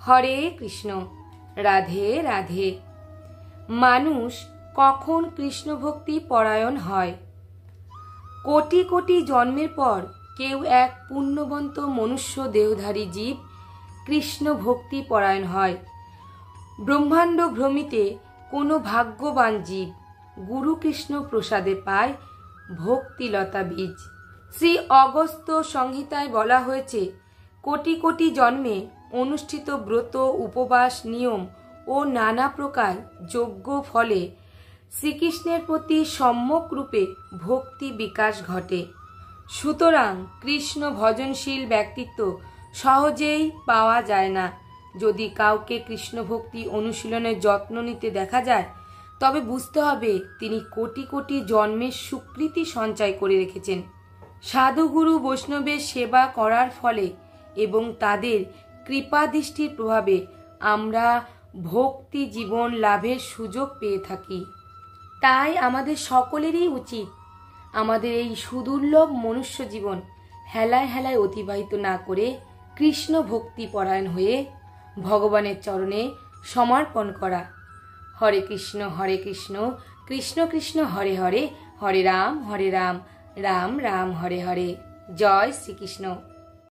হরে কৃষ্ণ। রাধে রাধে। মানুষ কখন কৃষ্ণ ভক্তি পরায়ণ হয়? কোটি কোটি জন্মের পর কেউ এক পুণ্যবন্ত মনুষ্য দেহধারী জীব কৃষ্ণ ভক্তি পরায়ণ হয়। ব্রহ্মাণ্ড ভ্রমিতে কোনো ভাগ্যবান জীব গুরু কৃষ্ণ প্রসাদে পায় ভক্তিলতা বীজ। শ্রী অগস্ত্য সংহিতায় বলা হয়েছে, কোটি কোটি জন্মে অনুষ্ঠিত ব্রত, উপবাস, নিয়ম ও নানা প্রকার যজ্ঞ ফলে শ্রীকৃষ্ণের প্রতি সম্যক রূপে ভক্তি বিকাশ ঘটে। সুতরাং কৃষ্ণ ভজনশীল ব্যক্তিত্ব সহজেই পাওয়া যায় না। যদি কাউকে কৃষ্ণ ভক্তি অনুশীলনের যত্ন নিতে দেখা যায়, তবে বুঝতে হবে তিনি কোটি কোটি জন্মের সুকৃতি সঞ্চয় করে রেখেছেন। সাধুগুরু বৈষ্ণবের সেবা করার ফলে এবং তাদের কৃপাদৃষ্টির প্রভাবে আমরা ভক্তি জীবন লাভের সুযোগ পেয়ে থাকি। তাই আমাদের সকলেরই উচিত আমাদের এই সুদুর্লভ মনুষ্য জীবন হেলায় হেলায় অতিবাহিত না করে কৃষ্ণ ভক্তি পরায়ণ হয়ে ভগবানের চরণে সমর্পণ করা। হরে কৃষ্ণ কৃষ্ণ কৃষ্ণ হরে হরে, হরে রাম রাম রাম হরে হরে। জয় শ্রীকৃষ্ণ।